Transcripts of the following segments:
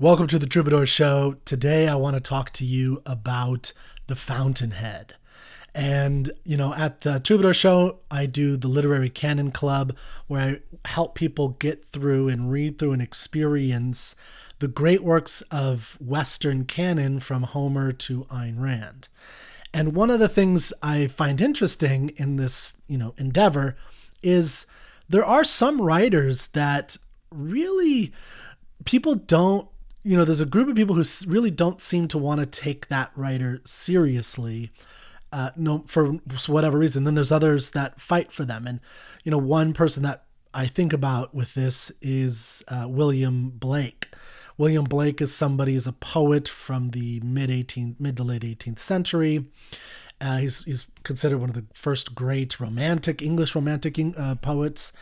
Welcome to the Troubadour Show. Today I want to talk to you about the Fountainhead. And, at the Troubadour Show, I do the Literary Canon Club, where I help people get through and read through and experience the great works of Western canon from Homer to Ayn Rand. And one of the things I find interesting in this, endeavor is there are some writers that really people don't, there's a group of people who really don't seem to want to take that writer seriously, for whatever reason. Then there's others that fight for them. And, one person that I think about with this is William Blake. William Blake is a poet from the mid to late 18th century. He's considered one of the first great English romantic poets.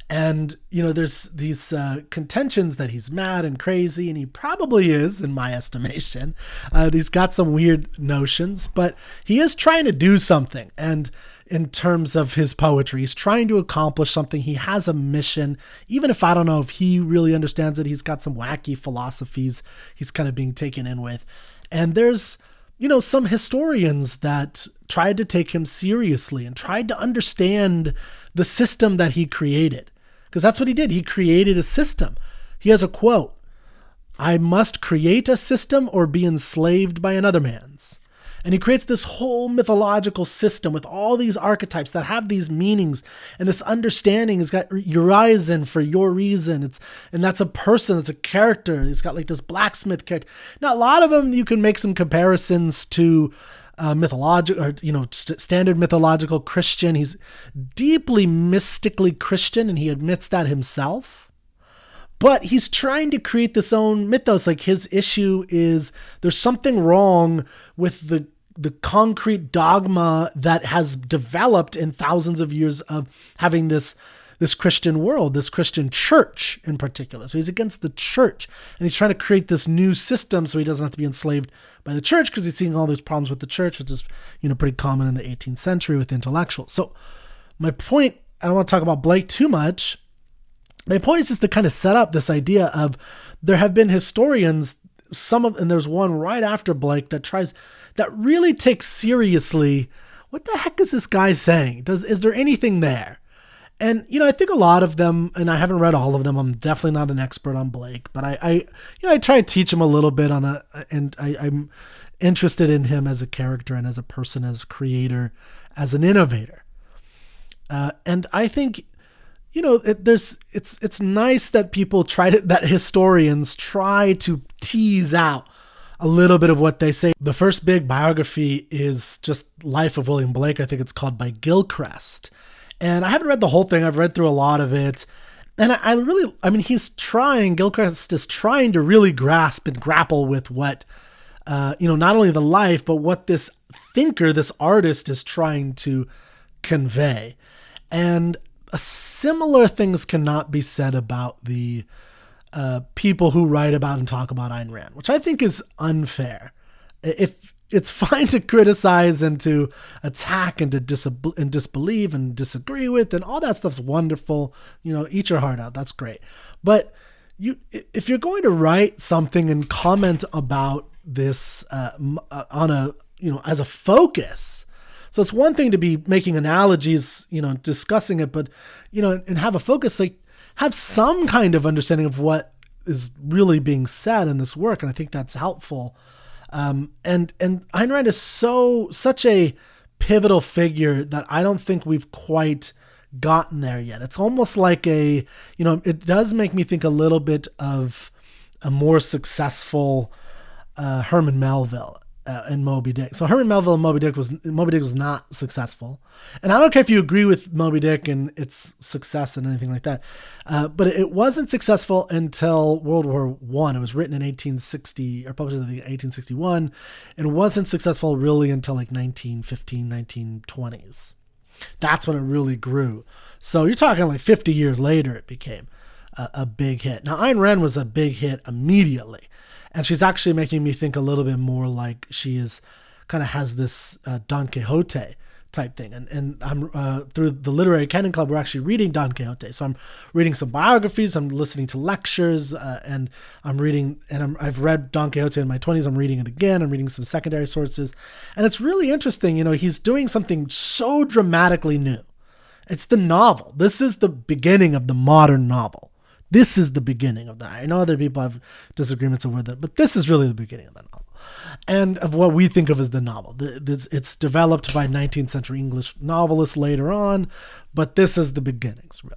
And, there's these contentions that he's mad and crazy, and he probably is, in my estimation. He's got some weird notions, but he is trying to do something. And in terms of his poetry, he's trying to accomplish something. He has a mission, even if I don't know if he really understands it. He's got some wacky philosophies he's kind of being taken in with. And there's, some historians that tried to take him seriously and tried to understand the system that he created. Because that's what he did. He created a system. He has a quote: "I must create a system or be enslaved by another man's." And he creates this whole mythological system with all these archetypes that have these meanings. And this understanding has got Urizen for your reason. And that's a person, that's a character. He's got like this blacksmith character. Now, a lot of them, you can make some comparisons to mythological, or, standard mythological Christian. He's deeply mystically Christian, and he admits that himself. But he's trying to create this own mythos. Like, his issue is there's something wrong with the concrete dogma that has developed in thousands of years of having this Christian world, this Christian church in particular. So he's against the church, and he's trying to create this new system so he doesn't have to be enslaved by the church, because he's seeing all these problems with the church, which is, pretty common in the 18th century with intellectuals. So my point, I don't want to talk about Blake too much. My point is just to kind of set up this idea of there have been historians, and there's one right after Blake that really takes seriously, what the heck is this guy saying? Is there anything there? And, I think a lot of them, and I haven't read all of them, I'm definitely not an expert on Blake, but I try to teach him a little bit and I'm interested in him as a character and as a person, as a creator, as an innovator. And I think, it's nice that that historians try to tease out a little bit of what they say. The first big biography is just Life of William Blake. I think it's called by Gilchrist. And I haven't read the whole thing. I've read through a lot of it. And Gilchrist is trying to really grasp and grapple with what, not only the life, but what this thinker, this artist is trying to convey. And similar things cannot be said about the people who write about and talk about Ayn Rand, which I think is unfair. If it's fine to criticize and to attack and to disbelieve and disagree with, and all that stuff's wonderful. Eat your heart out. That's great. But if you're going to write something and comment about this as a focus, so it's one thing to be making analogies, discussing it, but and have a focus, like have some kind of understanding of what is really being said in this work, and I think that's helpful. And Ayn Rand is such a pivotal figure that I don't think we've quite gotten there yet. It's almost like it does make me think a little bit of a more successful Herman Melville and Moby Dick. So Herman Melville and Moby Dick was not successful. And I don't care if you agree with Moby Dick and its success and anything like that. But it wasn't successful until World War I. It was written in 1860 or published in 1861. And it wasn't successful really until like 1915, 1920s. That's when it really grew. So you're talking like 50 years later, it became a big hit. Now, Ayn Rand was a big hit immediately. And she's actually making me think a little bit more like she is kind of has this Don Quixote type thing. And I'm through the Literary Canon Club, we're actually reading Don Quixote. So I'm reading some biographies, I'm listening to lectures, and I'm reading, and I've read Don Quixote in my 20s. I'm reading it again. I'm reading some secondary sources. And it's really interesting. He's doing something so dramatically new. It's the novel. This is the beginning of the modern novel. This is the beginning of that. I know other people have disagreements with it, but this is really the beginning of the novel. And of what we think of as the novel. It's developed by 19th century English novelists later on, but this is the beginnings, really.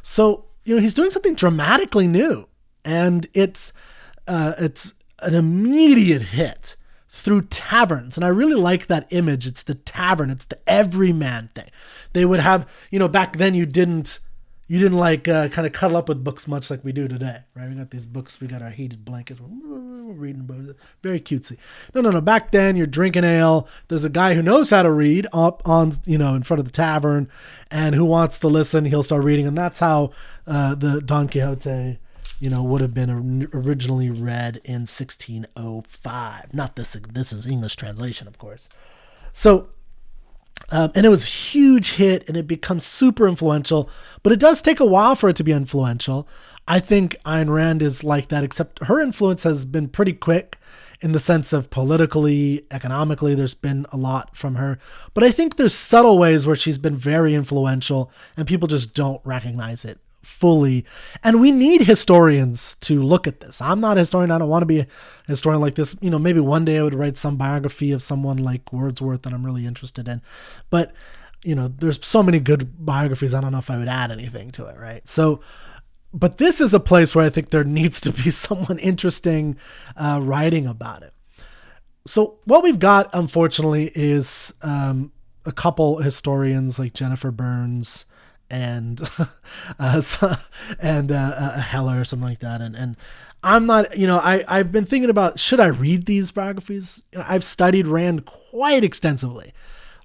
So, he's doing something dramatically new, and it's an immediate hit through taverns. And I really like that image. It's the tavern. It's the everyman thing. They would have, back then you didn't like kind of cuddle up with books much like we do today, right? We got these books, we got our heated blankets, we're reading books, very cutesy. No. Back then you're drinking ale. There's a guy who knows how to read up on, in front of the tavern, and who wants to listen, he'll start reading. And that's how the Don Quixote, would have been originally read in 1605. Not this is English translation, of course. So, and it was a huge hit, and it becomes super influential, but it does take a while for it to be influential. I think Ayn Rand is like that, except her influence has been pretty quick in the sense of politically, economically, there's been a lot from her. But I think there's subtle ways where she's been very influential and people just don't recognize it fully. And we need historians to look at this. I'm not a historian. I don't want to be a historian like this. Maybe one day I would write some biography of someone like Wordsworth that I'm really interested in. But, there's so many good biographies. I don't know if I would add anything to it, right? So, but this is a place where I think there needs to be someone interesting writing about it. So what we've got, unfortunately, is a couple historians like Jennifer Burns and Heller or something like that. And I'm not, I've been thinking about, should I read these biographies? I've studied Rand quite extensively.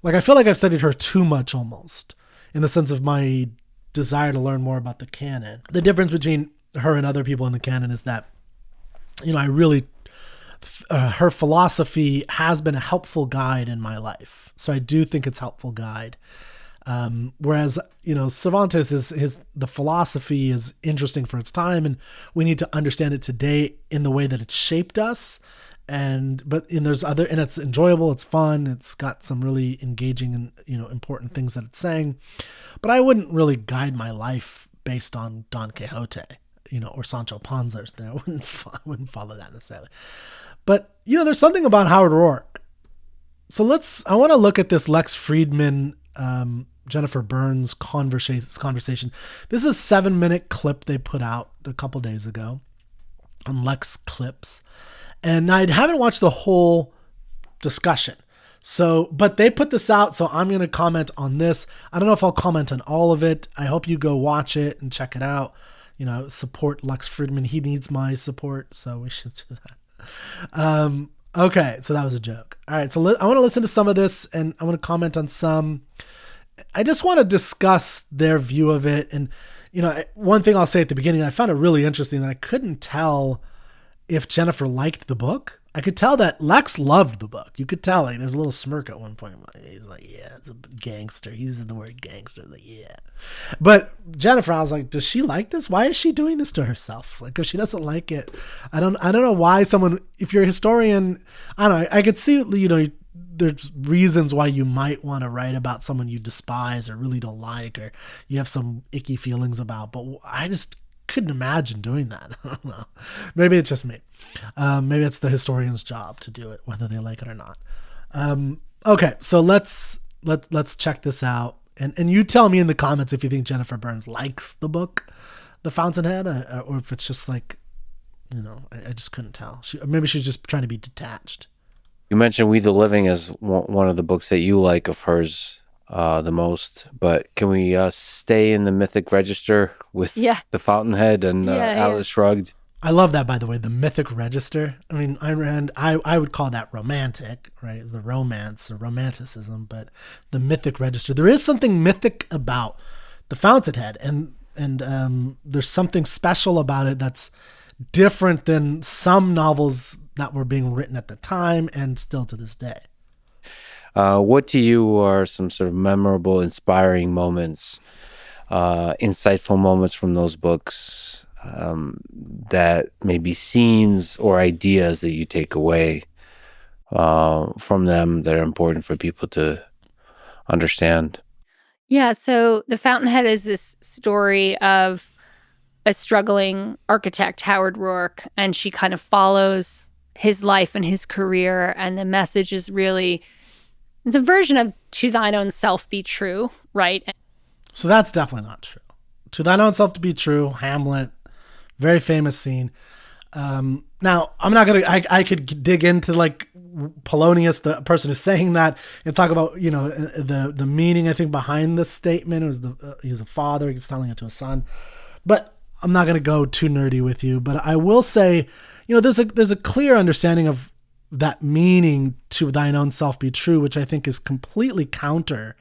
Like, I feel like I've studied her too much almost, in the sense of my desire to learn more about the canon. The difference between her and other people in the canon is that, I really, her philosophy has been a helpful guide in my life. So I do think it's a helpful guide. Whereas, Cervantes the philosophy is interesting for its time, and we need to understand it today in the way that it's shaped us. And it's enjoyable, it's fun, it's got some really engaging and, important things that it's saying. But I wouldn't really guide my life based on Don Quixote, or Sancho Panza. I wouldn't follow that necessarily. But, there's something about Howard Rourke. So I want to look at this Lex Fridman, Jennifer Burns conversation. This is a 7-minute clip they put out a couple days ago on Lex Clips. And I haven't watched the whole discussion. But they put this out, so I'm going to comment on this. I don't know if I'll comment on all of it. I hope you go watch it and check it out. Support Lex Fridman. He needs my support, so we should do that. Okay, so that was a joke. All right, so I want to listen to some of this, and I want to comment on some. I just want to discuss their view of it. And, one thing I'll say at the beginning, I found it really interesting that I couldn't tell if Jennifer liked the book. I could tell that Lex loved the book. You could tell, like, there's a little smirk at one point. He's like, yeah, it's a gangster. He uses the word gangster. Like, yeah. But Jennifer, I was like, does she like this? Why is she doing this to herself? Like, if she doesn't like it, I don't know why someone, if you're a historian, I don't know, I could see, there's reasons why you might want to write about someone you despise or really don't like, or you have some icky feelings about, but I just couldn't imagine doing that. I don't know. Maybe it's just me. Maybe it's the historian's job to do it, whether they like it or not. Okay, so let's check this out, and you tell me in the comments if you think Jennifer Burns likes the book, The Fountainhead, or if it's just like, I just couldn't tell. Maybe she's just trying to be detached. You mentioned We the Living as one of the books that you like of hers the most, but can we stay in the mythic register with The Fountainhead and Atlas Shrugged? I love that, by the way, the mythic register. I mean, I would call that romantic, right? The romance or romanticism, but the mythic register. There is something mythic about The Fountainhead, and there's something special about it that's different than some novels that were being written at the time and still to this day. What to you are some sort of memorable, inspiring moments, insightful moments from those books, that maybe scenes or ideas that you take away from them that are important for people to understand? Yeah, so The Fountainhead is this story of a struggling architect, Howard Rourke, and she kind of follows his life and his career. And the message is really, it's a version of to thine own self be true, right? So that's definitely not true. To thine own self to be true, Hamlet, very famous scene. Now, I'm not going to, I could dig into like Polonius, the person who's saying that, and talk about, you know, the meaning, I think, behind this statement. It was he was a father, he's telling it to a son. But I'm not going to go too nerdy with you, but I will say, you know, there's a clear understanding of that meaning, to thine own self be true, which I think is completely counter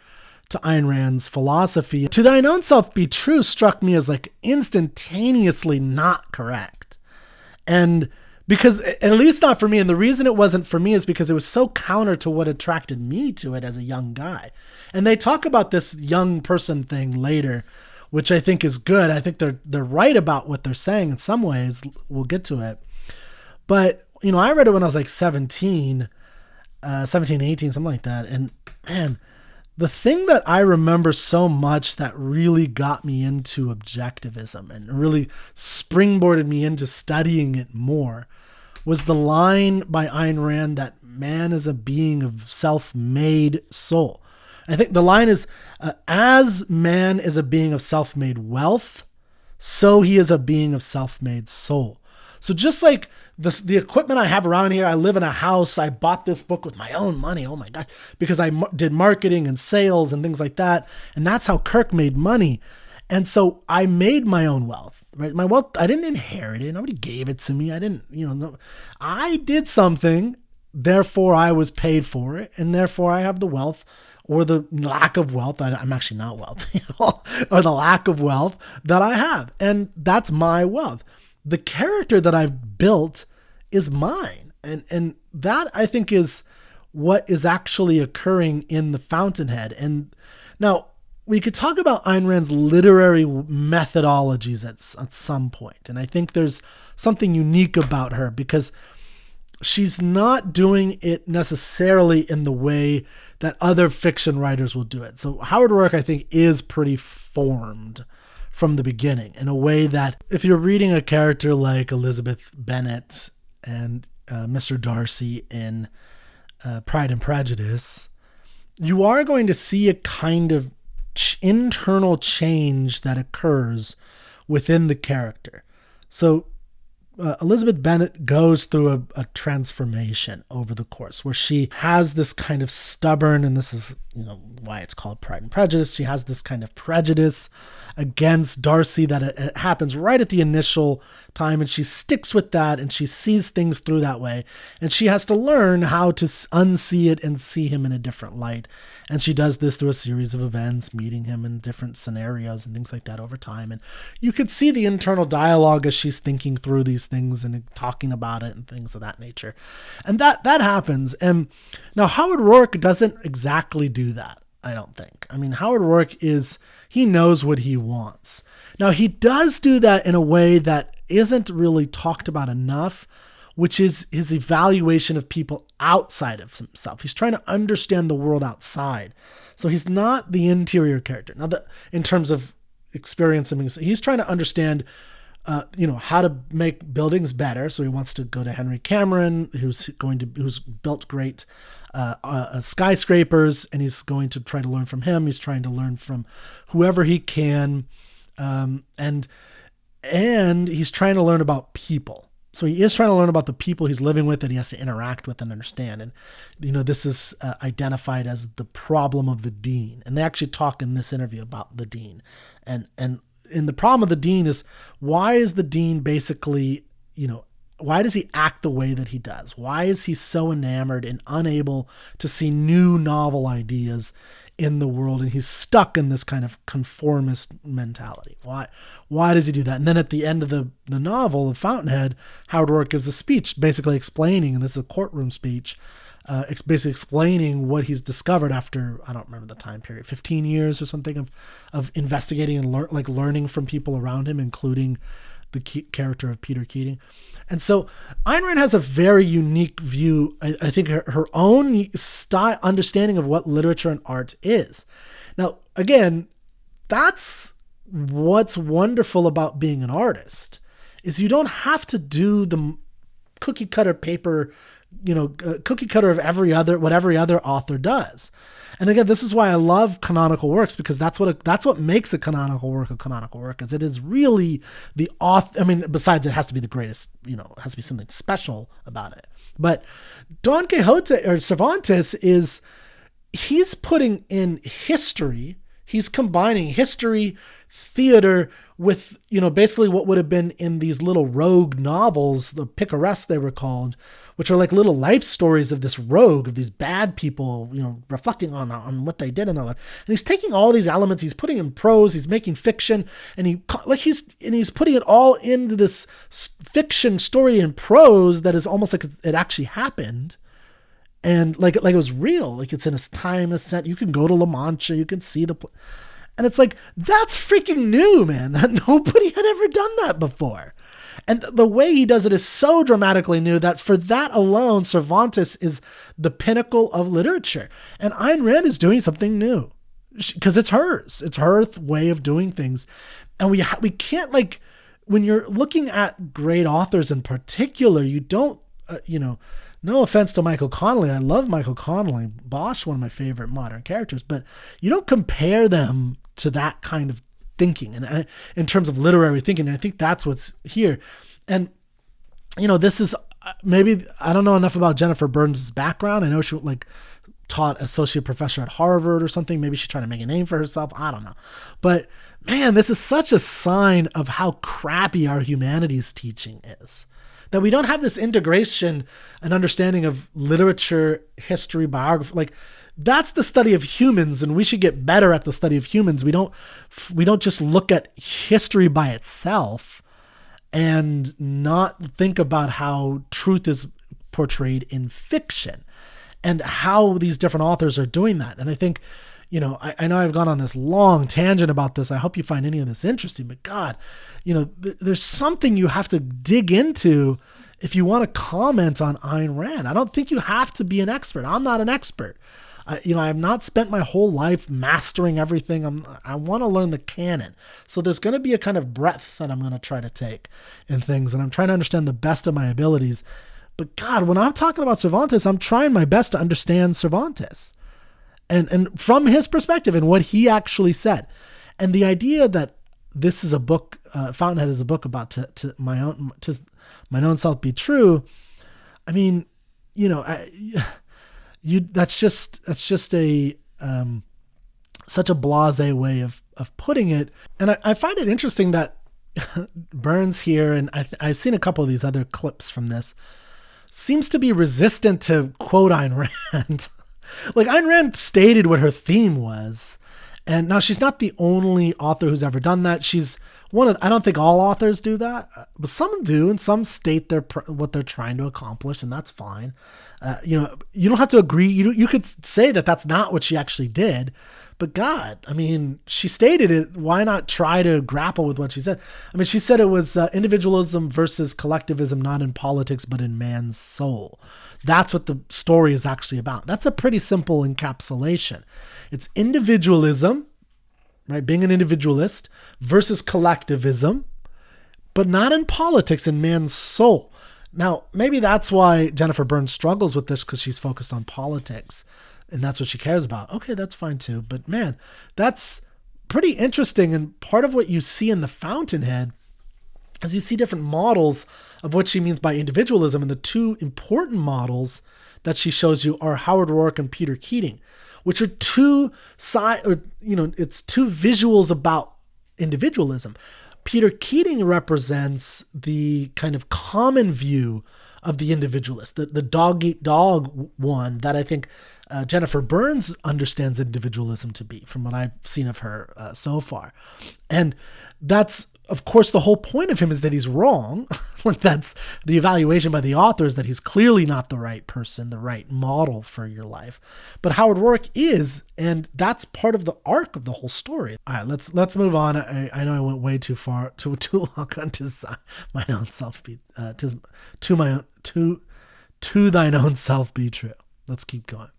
to Ayn Rand's philosophy. To thine own self be true struck me as like instantaneously not correct. And because, at least not for me, and the reason it wasn't for me is because it was so counter to what attracted me to it as a young guy. And they talk about this young person thing later, which I think is good. I think they're right about what they're saying in some ways. We'll get to it. But, you know, I read it when I was like 17, 18, something like that. And man, the thing that I remember so much that really got me into objectivism and really springboarded me into studying it more was the line by Ayn Rand that man is a being of self-made soul. I think the line is, as man is a being of self-made wealth, so he is a being of self-made soul. So just like the equipment I have around here, I live in a house, I bought this book with my own money, oh my gosh, because I did marketing and sales and things like that. And that's how Kirk made money. And so I made my own wealth, right? My wealth, I didn't inherit it. Nobody gave it to me. I didn't, I did something, therefore I was paid for it. And therefore I have the wealth, or the lack of wealth. I'm actually not wealthy at all, or the lack of wealth that I have. And that's my wealth. The character that I've built is mine. And that, I think, is what is actually occurring in The Fountainhead. And now we could talk about Ayn Rand's literary methodologies at some point. And I think there's something unique about her because she's not doing it necessarily in the way that other fiction writers will do it. So Howard Rourke, I think, is pretty formed from the beginning in a way that if you're reading a character like Elizabeth Bennet and Mr. Darcy in Pride and Prejudice, you are going to see a kind of internal change that occurs within the character. So Elizabeth Bennet goes through a transformation over the course where she has this kind of stubborn, and this is, why it's called Pride and Prejudice. She has this kind of prejudice against Darcy that it happens right at the initial time, and she sticks with that, and she sees things through that way, and she has to learn how to unsee it and see him in a different light. And she does this through a series of events, meeting him in different scenarios and things like that over time. And you could see the internal dialogue as she's thinking through these things and talking about it and things of that nature. And that happens. And now Howard Rourke doesn't exactly do that, I don't think. I mean, Howard Rourke he knows what he wants. Now, he does do that in a way that isn't really talked about enough, which is his evaluation of people outside of himself. He's trying to understand the world outside. So he's not the interior character. Now, in terms of experience, he's trying to understand how to make buildings better. So he wants to go to Henry Cameron, who's built great skyscrapers, and he's going to try to learn from him. He's trying to learn from whoever he can, and he's trying to learn about people. So he is trying to learn about the people he's living with, that he has to interact with and understand. And this is identified as the problem of the dean. And they actually talk in this interview about the dean, and the problem of the dean is, why is the dean basically, why does he act the way that he does? Why is he so enamored and unable to see new novel ideas in the world? And he's stuck in this kind of conformist mentality. Why does he do that? And then at the end of the novel, The Fountainhead, Howard Rourke gives a speech basically explaining, and this is a courtroom speech, basically explaining what he's discovered after, I don't remember the time period, 15 years or something of investigating and learning from people around him, including the character of Peter Keating. And so Ayn Rand has a very unique view, I think her own style, understanding of what literature and art is. Now, again, that's what's wonderful about being an artist, is you don't have to do the cookie cutter paper, cookie cutter of what every other author does. And again, this is why I love canonical works, because that's what makes a canonical work, is it is really the author. I mean, besides it has to be the greatest, it has to be something special about it. But Don Quixote or Cervantes he's putting in history. He's combining history, theater with, basically what would have been in these little rogue novels, the picaresque they were called, which are like little life stories of this rogue, of these bad people, reflecting on what they did in their life. And he's taking all these elements, he's putting in prose, he's making fiction, and he's putting it all into this fiction story in prose that is almost like it actually happened. And like it was real, like it's in a time, a set. You can go to La Mancha, you can see and it's like, that's freaking new, man. That nobody had ever done that before. And the way he does it is so dramatically new that for that alone, Cervantes is the pinnacle of literature. And Ayn Rand is doing something new because it's hers. It's her way of doing things. And we can't, when you're looking at great authors in particular, you don't, no offense to Michael Connelly. I love Michael Connelly. Bosch, one of my favorite modern characters, but you don't compare them to that kind of thinking. And in terms of literary thinking, I think that's what's here. And, this is maybe, I don't know enough about Jennifer Burns' background. I know she taught associate professor at Harvard or something. Maybe she's trying to make a name for herself. I don't know. But man, this is such a sign of how crappy our humanities teaching is. That we don't have this integration and understanding of literature, history, biography. That's the study of humans, and we should get better at the study of humans. We don't just look at history by itself and not think about how truth is portrayed in fiction and how these different authors are doing that. And I think, I know I've gone on this long tangent about this. I hope you find any of this interesting, but God, there's something you have to dig into if you want to comment on Ayn Rand. I don't think you have to be an expert. I'm not an expert. I have not spent my whole life mastering everything. I want to learn the canon. So there's going to be a kind of breadth that I'm going to try to take in things. And I'm trying to understand the best of my abilities. But God, when I'm talking about Cervantes, I'm trying my best to understand Cervantes. And from his perspective and what he actually said. And the idea that this is a book, Fountainhead is a book about to my own self be true. I mean, that's just a such a blasé way of putting it. And I find it interesting that Burns here, and I've seen a couple of these other clips from this, seems to be resistant to quote Ayn Rand. Ayn Rand stated what her theme was. And now she's not the only author who's ever done that. She's I don't think all authors do that, but some do, and some state what they're trying to accomplish, and that's fine. You don't have to agree. You could say that that's not what she actually did, but God, I mean, she stated it. Why not try to grapple with what she said? I mean, she said it was individualism versus collectivism, not in politics, but in man's soul. That's what the story is actually about. That's a pretty simple encapsulation. It's individualism, right? Being an individualist versus collectivism, but not in politics, in man's soul. Now, maybe that's why Jennifer Burns struggles with this, because she's focused on politics and that's what she cares about. Okay, that's fine too. But man, that's pretty interesting. And part of what you see in the Fountainhead is you see different models of what she means by individualism. And the two important models that she shows you are Howard Roark and Peter Keating, which are it's two visuals about individualism. Peter Keating represents the kind of common view of the individualist, the dog eat dog one that I think Jennifer Burns understands individualism to be, from what I've seen of her so far. And that's of course, the whole point of him is that he's wrong. Like, that's the evaluation by the author, is that he's clearly not the right person, the right model for your life. But Howard Roark is, and that's part of the arc of the whole story. All right, let's move on. I know I went way too far, too long on mine own self be to thine own self be true. Let's keep going.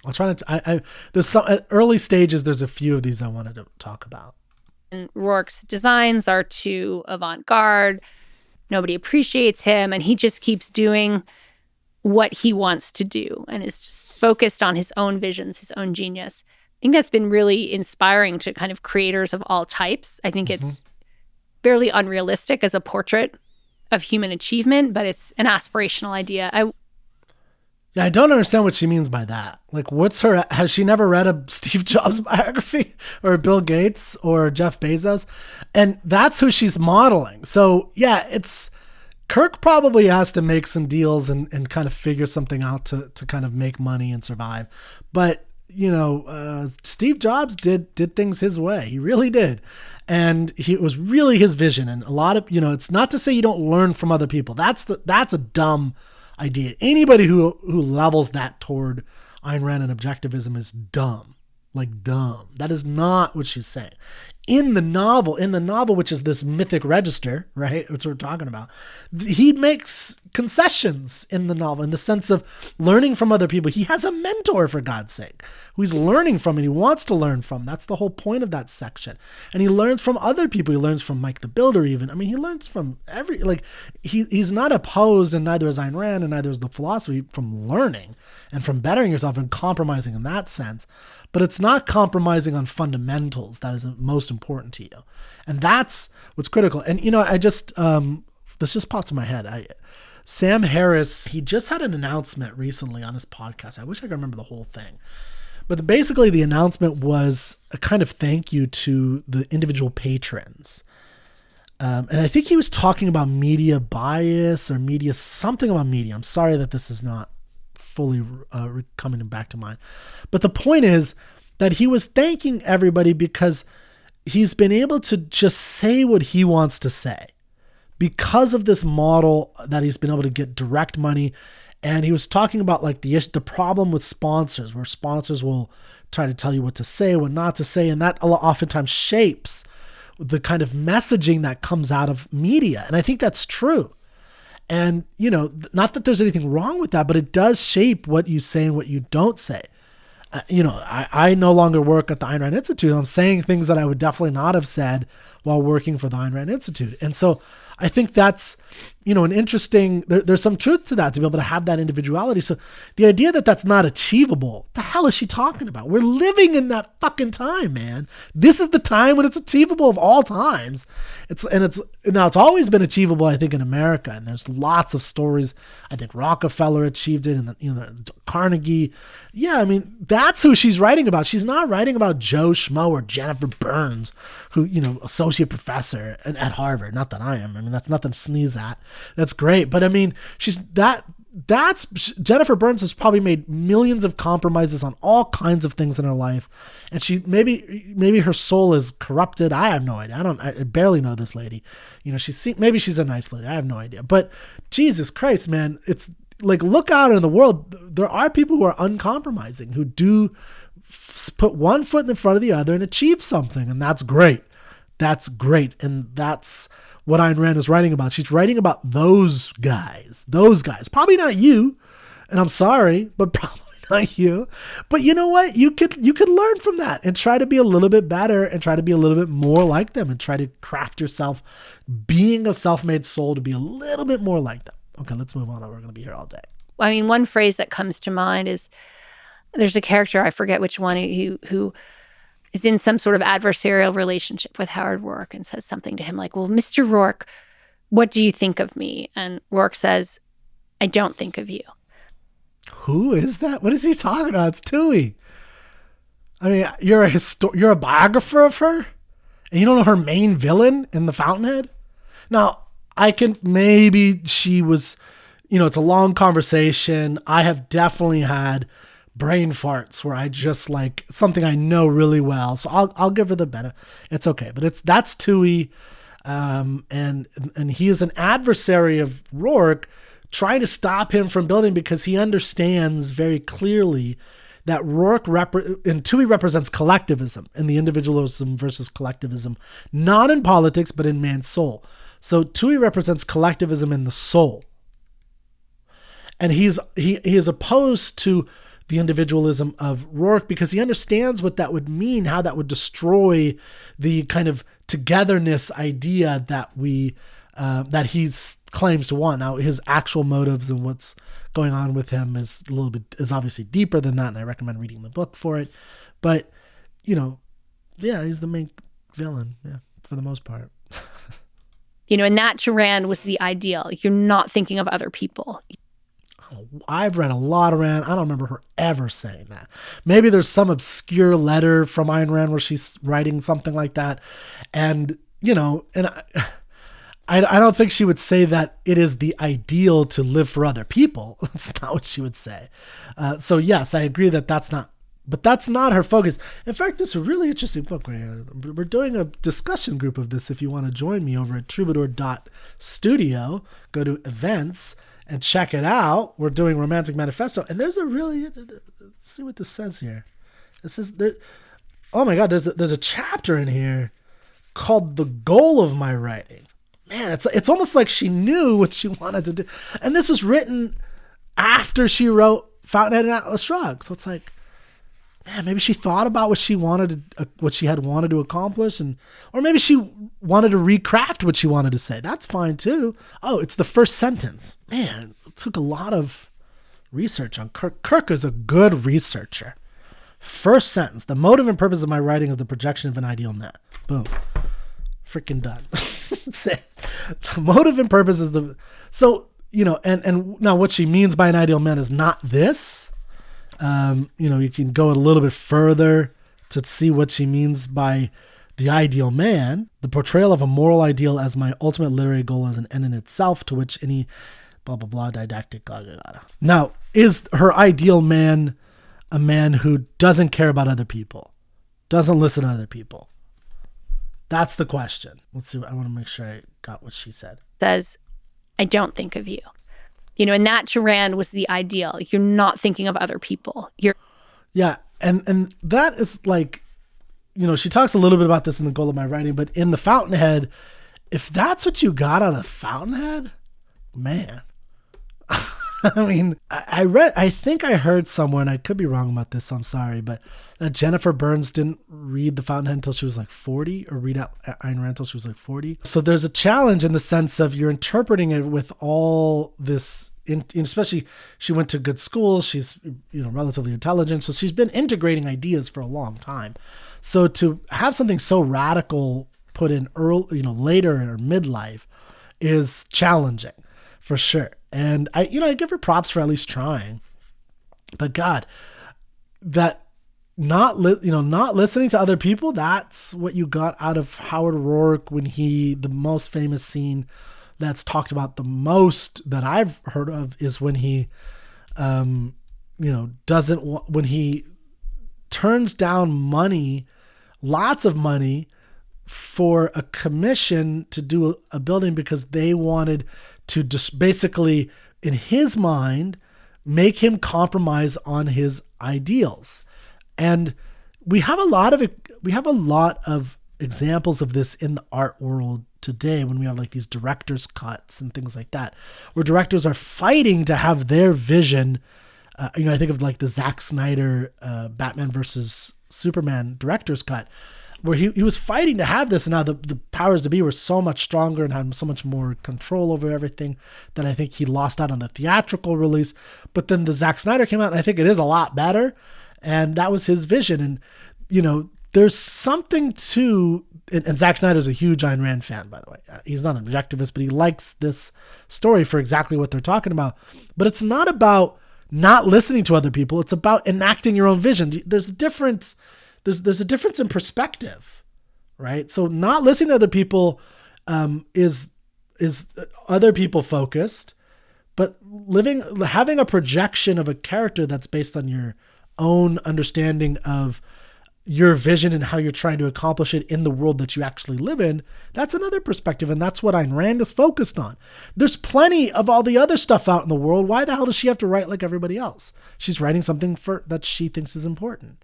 I'll try to. There's some at early stages. There's a few of these I wanted to talk about. And Rourke's designs are too avant-garde. Nobody appreciates him, and he just keeps doing what he wants to do and is just focused on his own visions, his own genius. I think that's been really inspiring to kind of creators of all types. I think it's fairly unrealistic as a portrait of human achievement, but it's an aspirational idea. I don't understand what she means by that. Like, has she never read a Steve Jobs biography or Bill Gates or Jeff Bezos? And that's who she's modeling. So yeah, Kirk probably has to make some deals and kind of figure something out to kind of make money and survive. But, Steve Jobs did things his way. He really did. And it was really his vision. And a lot of, it's not to say you don't learn from other people. That's a dumb idea. Anybody who levels that toward Ayn Rand and objectivism is dumb. Like, dumb. That is not what she's saying. In the novel, which is this mythic register, right? Which we're talking about, he makes concessions in the novel in the sense of learning from other people. He has a mentor, for God's sake, who he's learning from and he wants to learn from. That's the whole point of that section. And he learns from other people. He learns from Mike the Builder even. I mean, he learns from he's not opposed, and neither is Ayn Rand and neither is the philosophy, from learning and from bettering yourself and compromising in that sense. But it's not compromising on fundamentals that is most important to you. And that's what's critical. And, I just, this just popped in my head. Sam Harris, he just had an announcement recently on his podcast. I wish I could remember the whole thing. But basically the announcement was a kind of thank you to the individual patrons. And I think he was talking about media bias or something about media. I'm sorry that this is not fully coming back to mind. But the point is that he was thanking everybody because he's been able to just say what he wants to say because of this model that he's been able to get direct money. And he was talking about like the problem with sponsors, where sponsors will try to tell you what to say, what not to say. And that oftentimes shapes the kind of messaging that comes out of media. And I think that's true. And, not that there's anything wrong with that, but it does shape what you say and what you don't say. I no longer work at the Ayn Rand Institute. I'm saying things that I would definitely not have said while working for the Ayn Rand Institute. And so I think that's, an interesting, there's some truth to that, to be able to have that individuality. So the idea that that's not achievable, the hell is she talking about? We're living in that fucking time, man. This is the time when it's achievable of all times. It's always been achievable, I think, in America. And there's lots of stories. I think Rockefeller achieved it, and Carnegie. Yeah, I mean, that's who she's writing about. She's not writing about Joe Schmo or Jennifer Burns, who, associate professor at Harvard. Not that I am. I mean, that's nothing to sneeze at. That's great. But I mean, that's Jennifer Burns has probably made millions of compromises on all kinds of things in her life. And she, maybe her soul is corrupted. I have no idea. I barely know this lady. Maybe she's a nice lady. I have no idea. But Jesus Christ, man, it's like, look out in the world. There are people who are uncompromising, who do put one foot in front of the other and achieve something. And that's great. That's great. And that's what Ayn Rand is writing about. She's writing about those guys. Probably not you. And I'm sorry, but probably not you. But you know what? You could learn from that and try to be a little bit better and try to be a little bit more like them and try to craft yourself, being a self-made soul, to be a little bit more like them. Okay, let's move on. We're going to be here all day. I mean, one phrase that comes to mind is, there's a character, I forget which one, who is in some sort of adversarial relationship with Howard Roark and says something to him like, well, Mr. Roark, what do you think of me? And Roark says, I don't think of you. Who is that? What is he talking about? It's Toohey. I mean, you're a biographer of her, and you don't know her main villain in The Fountainhead? Now, maybe she was, it's a long conversation. I have definitely had brain farts where I just like something I know really well. So I'll give her the benefit. It's okay. But that's Tui. And he is an adversary of Rourke, trying to stop him from building because he understands very clearly that Rourke and Tui represents collectivism and the individualism versus collectivism, not in politics, but in man's soul. So Tui represents collectivism in the soul. And he is opposed to the individualism of Rourke because he understands what that would mean, how that would destroy the kind of togetherness idea that that he claims to want. Now, his actual motives and what's going on with him is obviously deeper than that, and I recommend reading the book for it. But, he's the main villain, for the most part. And that to Rand was the ideal. You're not thinking of other people. I've read a lot of Rand. I don't remember her ever saying that. Maybe there's some obscure letter from Ayn Rand where she's writing something like that. And, I don't think she would say that it is the ideal to live for other people. That's not what she would say. So yes, I agree that's not her focus. In fact, it's a really interesting book. We're doing a discussion group of this. If you want to join me over at troubadour.studio, go to events and check it out. We're doing Romantic Manifesto. And there's let's see what this says here. It says oh my God, there's a chapter in here called The Goal of My Writing. Man, it's almost like she knew what she wanted to do. And this was written after she wrote Fountainhead and Atlas Shrugged. So it's like, man, maybe she thought about what she had wanted to accomplish, or maybe she wanted to recraft what she wanted to say. That's fine too. Oh, it's the first sentence. Man, it took a lot of research on Kirk. Kirk is a good researcher. First sentence: the motive and purpose of my writing is the projection of an ideal man. Boom. Freaking done. That's it. The motive and purpose is and now what she means by an ideal man is not this. You can go a little bit further to see what she means by the ideal man, the portrayal of a moral ideal as my ultimate literary goal as an end in itself, to which any blah, blah, blah, didactic, blah, blah, blah. Now, is her ideal man a man who doesn't care about other people, doesn't listen to other people? That's the question. Let's see. I want to make sure I got what she said. Says, I don't think of you. And that to Rand was the ideal. You're not thinking of other people. Yeah. And that is like, she talks a little bit about this in The Goal of My Writing, but in the Fountainhead, if that's what you got out of Fountainhead, man, I mean, I think I heard somewhere, and I could be wrong about this, so I'm sorry, but that Jennifer Burns didn't read The Fountainhead until she was like 40, or read out Ayn Rand until she was like 40. So there's a challenge in the sense of you're interpreting it with all this, especially she went to good school, she's relatively intelligent, so she's been integrating ideas for a long time. So to have something so radical put in early, later or midlife is challenging for sure. And I give her props for at least trying. But God, that not listening to other people, that's what you got out of Howard Rourke when the most famous scene that's talked about the most that I've heard of is when he, when he turns down money, lots of money for a commission to do a building because they wanted to just basically, in his mind, make him compromise on his ideals. And we have a lot of examples of this in the art world today when we have like these director's cuts and things like that, where directors are fighting to have their vision. I think of like the Zack Snyder Batman versus Superman director's cut, where he was fighting to have this, and now the powers to be were so much stronger and had so much more control over everything that I think he lost out on the theatrical release. But then the Zack Snyder came out, and I think it is a lot better, and that was his vision. And there's something to, and Zack Snyder's a huge Ayn Rand fan, by the way. He's not an objectivist, but he likes this story for exactly what they're talking about. But it's not about not listening to other people. It's about enacting your own vision. There's a difference. There's a difference in perspective, right? So not listening to other people is other people focused, but having a projection of a character that's based on your own understanding of your vision and how you're trying to accomplish it in the world that you actually live in, that's another perspective. And that's what Ayn Rand is focused on. There's plenty of all the other stuff out in the world. Why the hell does she have to write like everybody else? She's writing something that she thinks is important.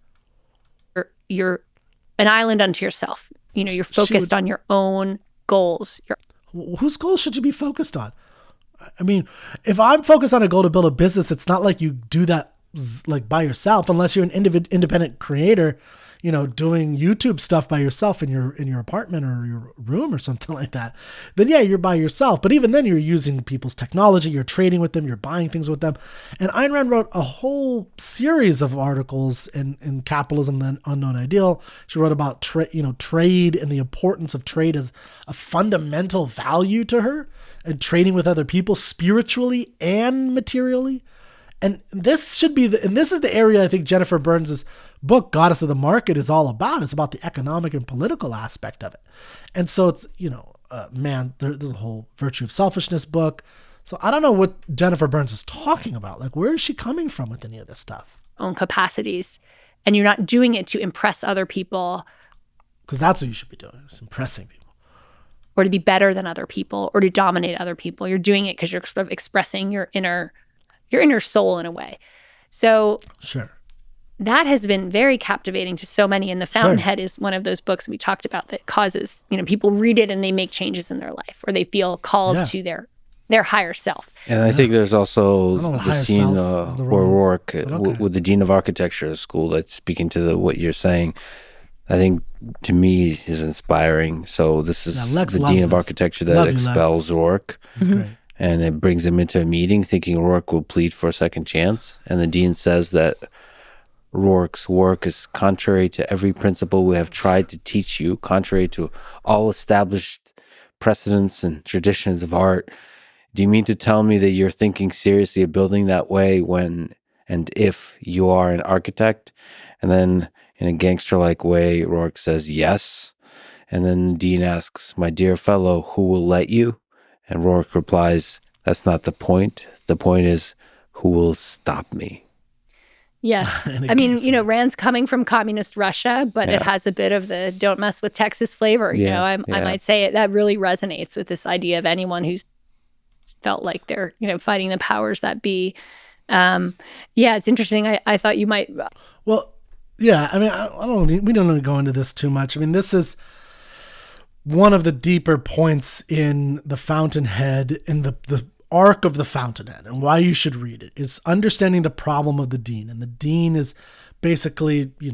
You're an island unto yourself. You're focused on your own goals. Whose goals should you be focused on? I mean, if I'm focused on a goal to build a business, it's not like you do that like by yourself, unless you're an independent creator, doing YouTube stuff by yourself in your apartment or your room or something like that. Then yeah, you're by yourself. But even then, you're using people's technology, you're trading with them, you're buying things with them. And Ayn Rand wrote a whole series of articles in Capitalism, the Unknown Ideal. She wrote about trade and the importance of trade as a fundamental value to her, and trading with other people spiritually and materially. And this is the area I think Jennifer Burns' book, Goddess of the Market, is all about. It's about the economic and political aspect of it. And so it's, there's a whole Virtue of Selfishness book. So I don't know what Jennifer Burns is talking about. Like, where is she coming from with any of this stuff? Own capacities. And you're not doing it to impress other people. Because that's what you should be doing, is impressing people. Or to be better than other people, or to dominate other people. You're doing it because you're sort of expressing your inner soul in a way. So sure, that has been very captivating to so many. And The Fountainhead is one of those books we talked about that causes, people read it and they make changes in their life, or they feel called to their higher self. And I think there's also the scene where Rourke, with the Dean of Architecture school, that's speaking to what you're saying, I think to me is inspiring. So this is the Dean of Architecture that expels Rourke. That's great. And it brings him into a meeting thinking Rourke will plead for a second chance. And the dean says that Rourke's work is contrary to every principle we have tried to teach you, contrary to all established precedents and traditions of art. Do you mean to tell me that you're thinking seriously of building that way when and if you are an architect? And then in a gangster-like way, Rourke says yes. And then the dean asks, my dear fellow, who will let you? And Rourke replies, that's not the point. The point is, who will stop me? Yes. I mean, Rand's coming from communist Russia, but it has a bit of the don't mess with Texas flavor. I might say it. That really resonates with this idea of anyone who's felt like they're, fighting the powers that be. It's interesting. I thought you might. Well, yeah, I mean, we don't need to go into this too much. I mean, this is one of the deeper points in The Fountainhead, in the arc of The Fountainhead, and why you should read it, is understanding the problem of the dean. And the dean is basically, he's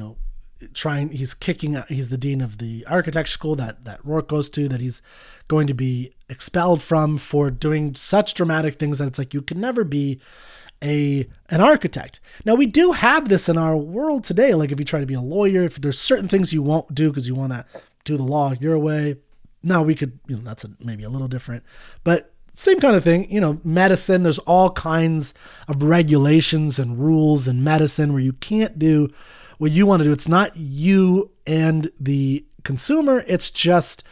the dean of the architecture school that Rourke goes to, that he's going to be expelled from for doing such dramatic things that it's like, you can never be an architect. Now, we do have this in our world today. Like, if you try to be a lawyer, if there's certain things you won't do because you want to do the law your way. Now we could, that's maybe a little different, but same kind of thing. Medicine, there's all kinds of regulations and rules in medicine where you can't do what you want to do. It's not you and the consumer. It's just,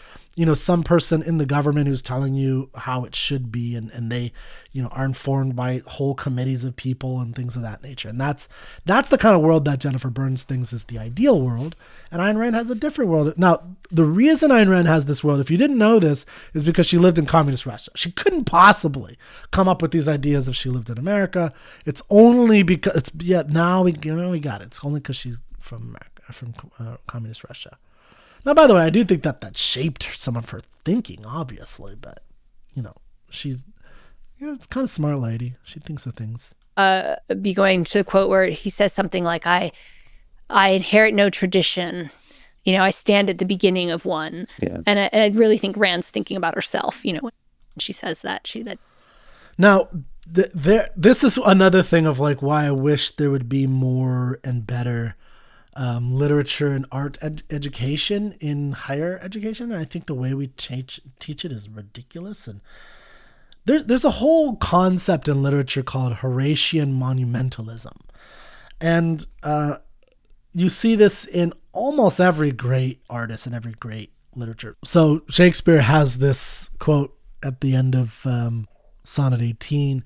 some person in the government who's telling you how it should be, and they, are informed by whole committees of people and things of that nature. And that's the kind of world that Jennifer Burns thinks is the ideal world. And Ayn Rand has a different world. Now, the reason Ayn Rand has this world, if you didn't know this, is because she lived in communist Russia. She couldn't possibly come up with these ideas if she lived in America. It's only because now we got it. It's only because she's from America, from communist Russia. Now, by the way, I do think that shaped some of her thinking, obviously, but, she's, it's kind of smart lady. She thinks of things. Be going to the quote where he says something like, I inherit no tradition. I stand at the beginning of one. Yeah. And I really think Rand's thinking about herself, when she says that. Now, this is another thing of like why I wish there would be more and better literature and art education in higher education. And I think the way we teach it is ridiculous. And there's a whole concept in literature called Horatian monumentalism. And you see this in almost every great artist and every great literature. So Shakespeare has this quote at the end of Sonnet 18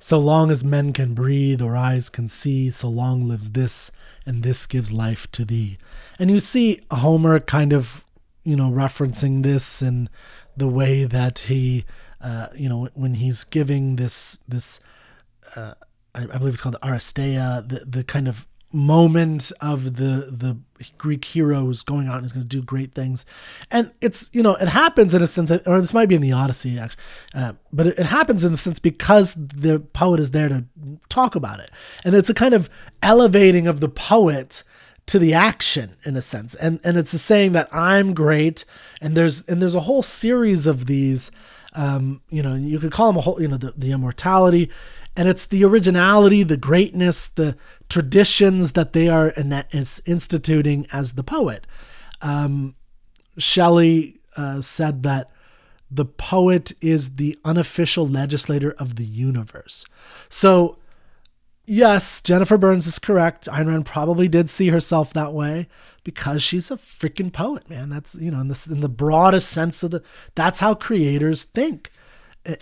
So long as men can breathe or eyes can see, so long lives this, and this gives life to thee. And you see Homer kind of, referencing this in the way that he, when he's giving this I believe it's called the Aristeia, the kind of moment of the Greek hero who's going out and is going to do great things. And it's, it happens in a sense, or this might be in the Odyssey actually, but it happens in the sense because the poet is there to talk about it. And it's a kind of elevating of the poet to the action in a sense. And it's a saying that I'm great. And there's a whole series of these, you could call them a whole, the immortality. And it's the originality, the greatness, the traditions that they are instituting as the poet. Shelley said that the poet is the unofficial legislator of the universe. So, yes, Jennifer Burns is correct. Ayn Rand probably did see herself that way because she's a freaking poet, man. That's, in the broadest sense of that's how creators think.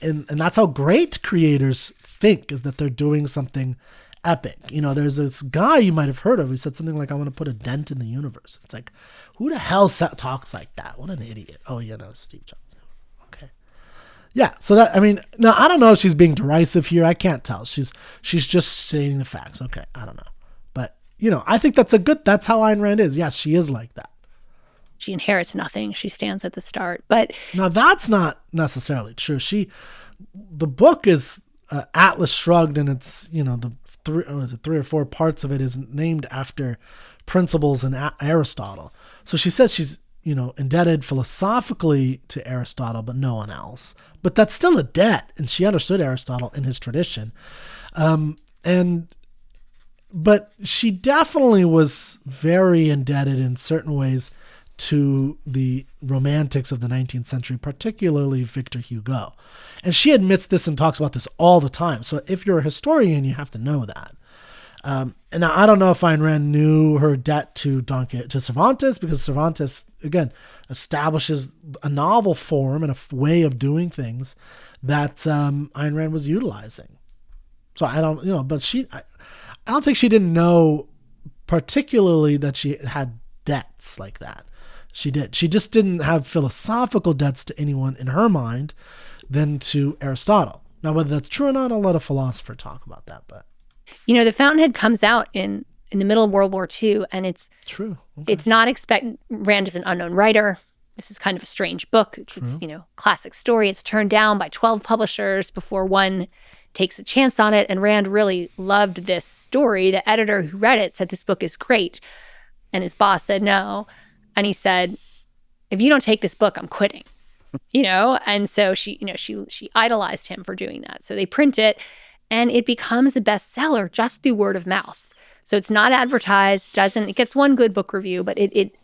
And that's how great creators think, is that they're doing something epic. There's this guy you might have heard of who said something like, I want to put a dent in the universe. It's like, who the hell talks like that? What an idiot. Oh yeah, that was Steve Jobs. Okay. Yeah. So now I don't know if she's being derisive here. I can't tell. She's just stating the facts. Okay. I don't know. But I think that's how Ayn Rand is. Yes, she is like that. She inherits nothing. She stands at the start. But now that's not necessarily true. The book is Atlas Shrugged, and it's the three or four parts of it is named after principles in Aristotle. So she says she's indebted philosophically to Aristotle, but no one else. But that's still a debt, and she understood Aristotle in his tradition, but she definitely was very indebted in certain ways to the romantics of the 19th century, particularly Victor Hugo. And she admits this and talks about this all the time. So if you're a historian, you have to know that. And now I don't know if Ayn Rand knew her debt to Cervantes, because Cervantes, again, establishes a novel form and a way of doing things that Ayn Rand was utilizing. So I don't, but I don't think she didn't know particularly that she had debts like that. She did. She just didn't have philosophical debts to anyone in her mind than to Aristotle. Now, whether that's true or not, I'll let a philosopher talk about that. But the Fountainhead comes out in the middle of World War II, and it's true. Okay. It's not Rand is an unknown writer. This is kind of a strange book. It's classic story. It's turned down by 12 publishers before one takes a chance on it. And Rand really loved this story. The editor who read it said this book is great, and his boss said no. And he said, if you don't take this book, I'm quitting, And so she idolized him for doing that. So they print it, and it becomes a bestseller just through word of mouth. So it's not advertised, it gets one good book review, but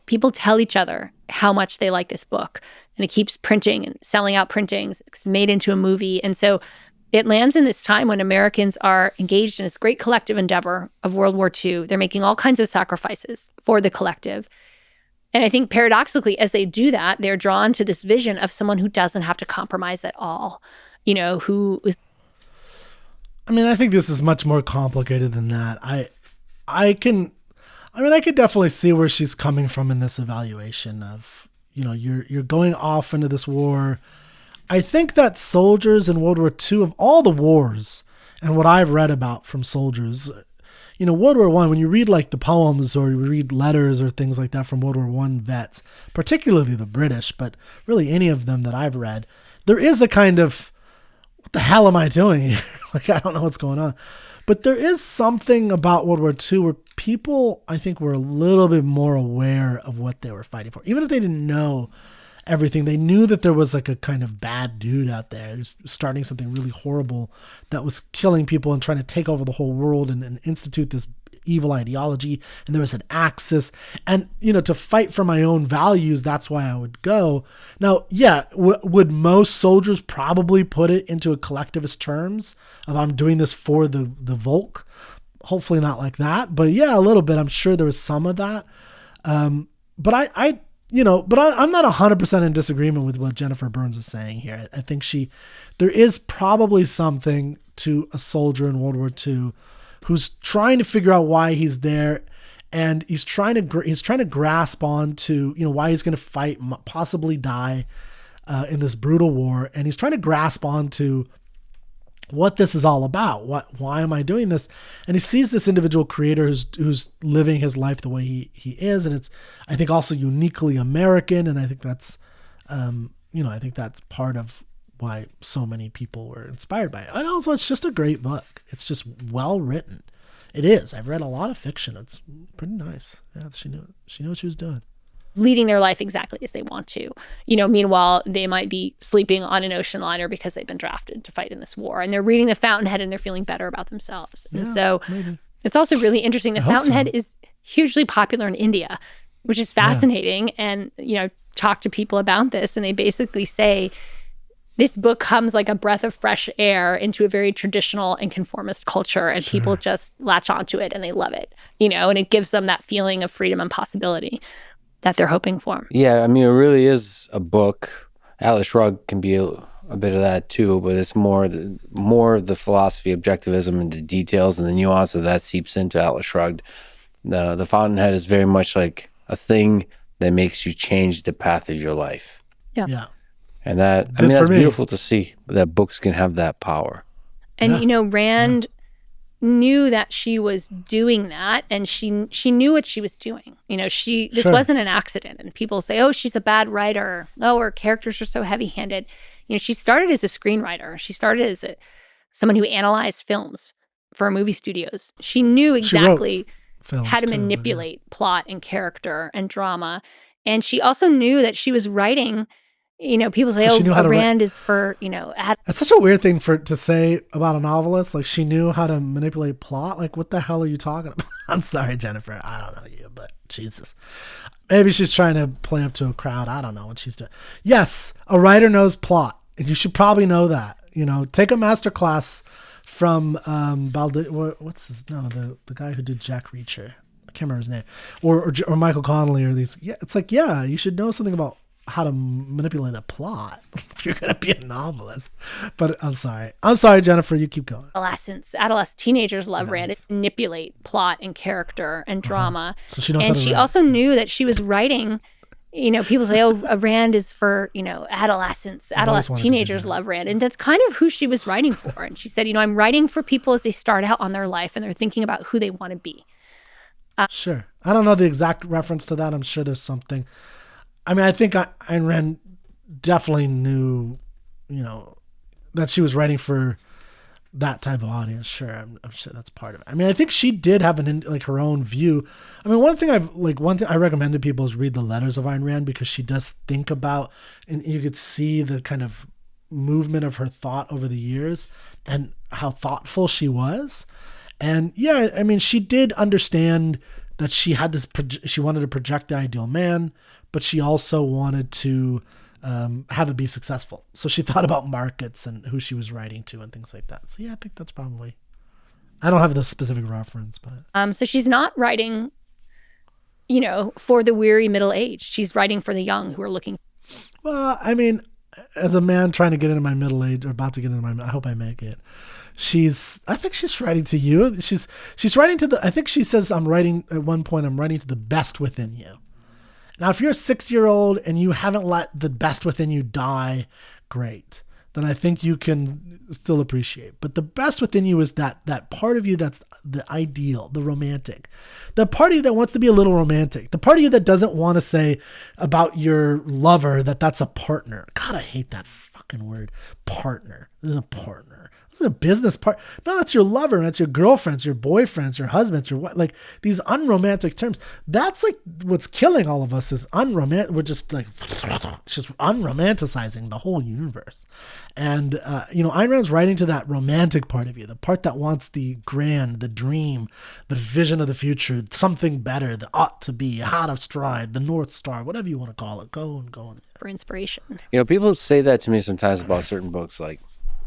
people tell each other how much they like this book. And it keeps printing and selling out printings. It's made into a movie. And so it lands in this time when Americans are engaged in this great collective endeavor of World War II. They're making all kinds of sacrifices for the collective. And I think paradoxically, as they do that, they're drawn to this vision of someone who doesn't have to compromise at all, who is. I think this is much more complicated than that. I could definitely see where she's coming from in this evaluation of, you're going off into this war. I think that soldiers in World War II, of all the wars and what I've read about from soldiers, World War I, when you read like the poems or you read letters or things like that from World War I vets, particularly the British, but really any of them that I've read, there is a kind of, what the hell am I doing here? Like, I don't know what's going on. But there is something about World War II where people, I think, were a little bit more aware of what they were fighting for. Even if they didn't know everything, they knew that there was like a kind of bad dude out there who's starting something really horrible that was killing people and trying to take over the whole world and institute this evil ideology. And there was an axis, and to fight for my own values, that's why I would go. Now, yeah, would most soldiers probably put it into a collectivist terms of I'm doing this for the Volk? Hopefully not like that, but yeah, a little bit. I'm sure there was some of that. But I'm not 100% in disagreement with what Jennifer Burns is saying here. I think there is probably something to a soldier in World War II who's trying to figure out why he's there, and he's trying to grasp on to, you know, why he's going to fight, possibly die in this brutal war, and he's trying to grasp on to what this is all about. Why am I doing this? And he sees this individual creator who's living his life the way he is, and it's, I think, also uniquely American, and I think that's I think that's part of why so many people were inspired by it. And also, it's just a great book. It's just well written. It is. I've read a lot of fiction. It's pretty nice. Yeah, she knew what she was doing. Leading their life exactly as they want to. You know, meanwhile, they might be sleeping on an ocean liner because they've been drafted to fight in this war. And they're reading The Fountainhead and they're feeling better about themselves. And so maybe. It's also really interesting. The Fountainhead is hugely popular in India, which is fascinating. Yeah. And, you know, talk to people about this, and they basically say this book comes like a breath of fresh air into a very traditional and conformist culture, and people just latch onto it and they love it, you know, and it gives them that feeling of freedom and possibility that they're hoping for. Yeah, I mean, it really is a book. Atlas Shrugged can be a bit of that too, but it's more of the philosophy, objectivism, and the details and the nuance of that seeps into Atlas Shrugged. The Fountainhead is very much like a thing that makes you change the path of your life. Yeah. And that's beautiful to see, that books can have that power. And, you know, Rand knew that she was doing that, and she knew what she was doing. You know, this wasn't an accident. And people say, oh, she's a bad writer. Oh, her characters are so heavy-handed. You know, she started as a screenwriter. She started as someone who analyzed films for movie studios. She knew exactly how to manipulate plot and character and drama. And she also knew that she was writing, you know, people say, Rand is for, you know. That's such a weird thing to say about a novelist. Like, she knew how to manipulate plot. Like, what the hell are you talking about? I'm sorry, Jennifer. I don't know you, but Jesus. Maybe she's trying to play up to a crowd. I don't know what she's doing. Yes, a writer knows plot. And you should probably know that. You know, take a master class from the guy who did Jack Reacher. I can't remember his name. Or Michael Connelly, or these. Yeah, it's like, yeah, you should know something about how to manipulate a plot if you're going to be a novelist. But I'm sorry, Jennifer, you keep going. Adolescents, teenagers love Rand to manipulate plot and character and drama. So she knows and she also knew that she was writing, you know, people say, oh, Rand is for, you know, adolescents. Teenagers love Rand. And that's kind of who she was writing for. And she said, you know, I'm writing for people as they start out on their life and they're thinking about who they want to be. Sure. I don't know the exact reference to that. I'm sure there's something. I mean, I think Ayn Rand definitely knew, you know, that she was writing for that type of audience. Sure. I'm sure that's part of it. I mean, I think she did have her own view. I mean, one thing I recommend to people is read the letters of Ayn Rand, because she does think about, and you could see the kind of movement of her thought over the years and how thoughtful she was. And yeah, I mean, she did understand that she had she wanted to project the ideal man, but she also wanted to have it be successful. So she thought about markets and who she was writing to and things like that. So yeah, I think that's probably, I don't have the specific reference, but. So she's not writing, you know, for the weary middle age. She's writing for the young who are looking. Well, I mean, as a man trying to get into my middle age, or about to get into I hope I make it. I think she's writing to you. She's writing to I think she says, at one point, I'm writing to the best within you. Now, if you're a 6-year-old and you haven't let the best within you die, great. Then I think you can still appreciate. But the best within you is that part of you that's the ideal, the romantic. The part of you that wants to be a little romantic. The part of you that doesn't want to say about your lover that's a partner. God, I hate that fucking word. Partner. This is a partner. This is a business part. No, it's your lover. That's your girlfriend. It's your boyfriend. It's your husband. It's your what? Like these unromantic terms. That's like what's killing all of us is unromantic. We're just unromanticizing the whole universe. And, you know, Ayn Rand's writing to that romantic part of you, the part that wants the grand, the dream, the vision of the future, something better, the ought to be, how to strive, the North Star, whatever you want to call it. Go on. For inspiration. You know, people say that to me sometimes about certain books like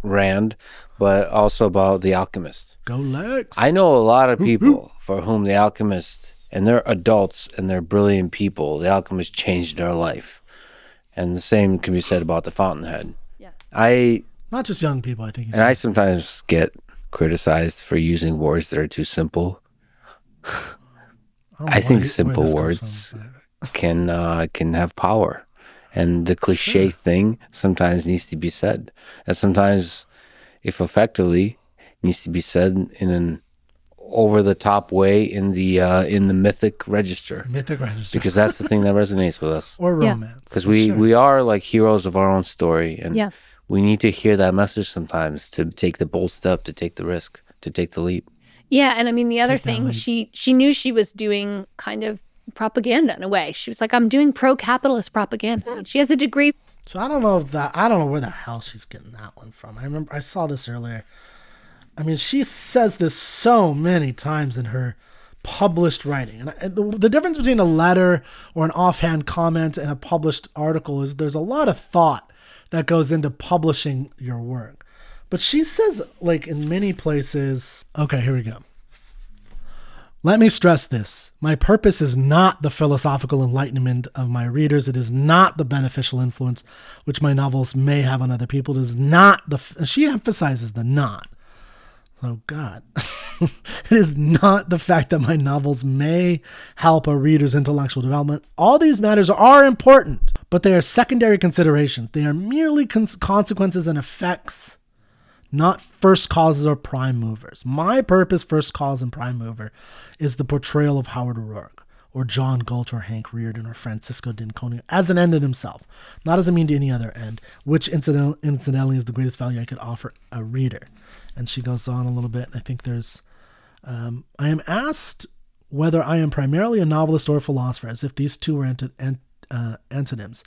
Rand, but also about The Alchemist. Go Lex. I know a lot of people for whom The Alchemist, and they're adults and they're brilliant people, The Alchemist changed their life. And the same can be said about The Fountainhead. Yeah. Not just young people, I think. I sometimes get criticized for using words that are too simple. I think simple words can have power, and the cliche thing sometimes needs to be said, and sometimes, if effectively, needs to be said in an over-the-top way in the mythic register. Because that's the thing that resonates with us. Or romance. Because we are like heroes of our own story, and we need to hear that message sometimes to take the bold step, to take the risk, to take the leap. Yeah, and I mean, the other thing, she knew she was doing kind of propaganda in a way. She was like, I'm doing pro-capitalist propaganda. She has a degree. So I don't know where the hell she's getting that one from. I remember I saw this earlier. I mean, she says this so many times in her published writing. And the difference between a letter or an offhand comment and a published article is there's a lot of thought that goes into publishing your work. But she says, like, in many places, okay, here we go. Let me stress this. My purpose is not the philosophical enlightenment of my readers. It is not the beneficial influence which my novels may have on other people. It is not she emphasizes the not. Oh, God. It is not the fact that my novels may help a reader's intellectual development. All these matters are important, but they are secondary considerations. They are merely consequences and effects, not first causes or prime movers. My purpose, first cause and prime mover, is the portrayal of Howard O'Rourke, or John Galt, or Hank Rearden, or Francisco d'Anconia as an end in himself, not as a mean to any other end, which incidentally is the greatest value I could offer a reader. And she goes on a little bit. I think there's, I am asked whether I am primarily a novelist or a philosopher, as if these two were antonyms.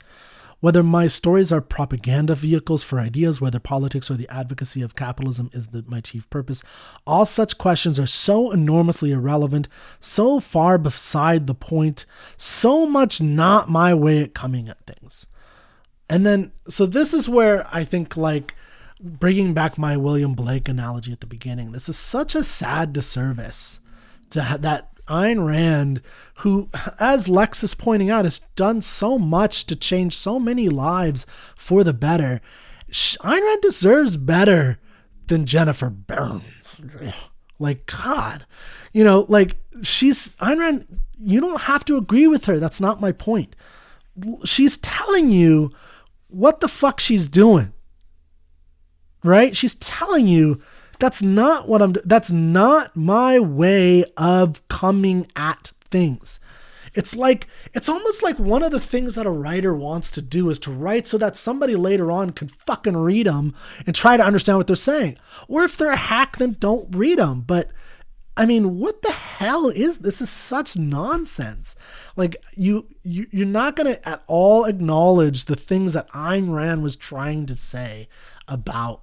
Whether my stories are propaganda vehicles for ideas, whether politics or the advocacy of capitalism is my chief purpose. All such questions are so enormously irrelevant, so far beside the point, so much not my way at coming at things. And then, so this is where I think, like, bringing back my William Blake analogy at the beginning, this is such a sad disservice to that Ayn Rand, who, as Lex is pointing out, has done so much to change so many lives for the better. Ayn Rand deserves better than Jennifer Burns. Like, God, like, Ayn Rand, you don't have to agree with her. That's not my point. She's telling you what the fuck she's doing. Right? She's telling you that's not that's not my way of coming at things. It's almost like one of the things that a writer wants to do is to write so that somebody later on can fucking read them and try to understand what they're saying. Or if they're a hack, then don't read them. But I mean, what the hell is this? Is such nonsense. Like, you're not going to at all acknowledge the things that Ayn Rand was trying to say about,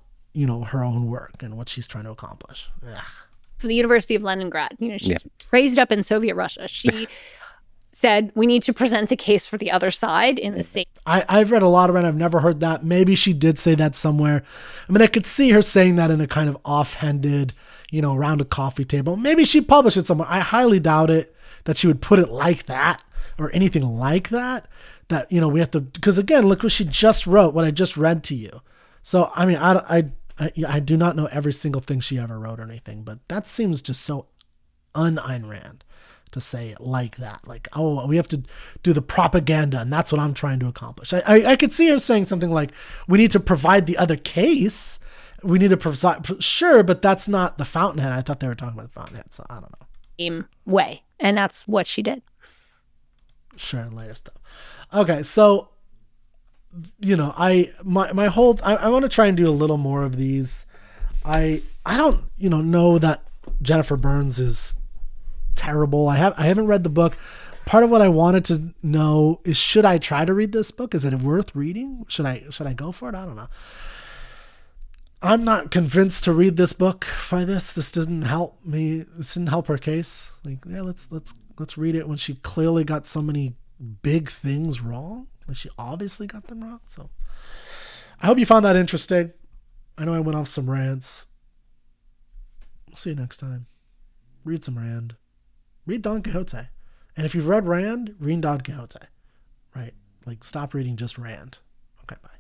her own work and what she's trying to accomplish. Ugh. For the University of Leningrad, she's raised up in Soviet Russia. She said, we need to present the case for the other side in the same. I've read a lot of it. I've never heard that. Maybe she did say that somewhere. I mean, I could see her saying that in a kind of offhanded, around a coffee table. Maybe she published it somewhere. I highly doubt it that she would put it like that or anything like that. That, we have to, because again, look what she just wrote, what I just read to you. So, I mean, I do not know every single thing she ever wrote or anything, but that seems just so un-Ayn Rand to say it like that. Like, oh, we have to do the propaganda, and that's what I'm trying to accomplish. I could see her saying something like, we need to provide the other case. We need to provide, sure, but that's not the Fountainhead. I thought they were talking about the Fountainhead, so I don't know. Same way, and that's what she did. Sure, and later stuff. Okay, so I want to try and do a little more of these. I don't know that Jennifer Burns is terrible. I haven't read the book. Part of what I wanted to know is, should I try to read this book? Is it worth reading? Should I go for it? I don't know. I'm not convinced to read this book by this. This didn't help me. This didn't help her case. Like, yeah, let's read it when she clearly got so many big things wrong. Like, she obviously got them wrong. So I hope you found that interesting. I know I went off some rants. We'll see you next time. Read some Rand. Read Don Quixote. And if you've read Rand, read Don Quixote. Right? Like, stop reading just Rand. Okay, bye.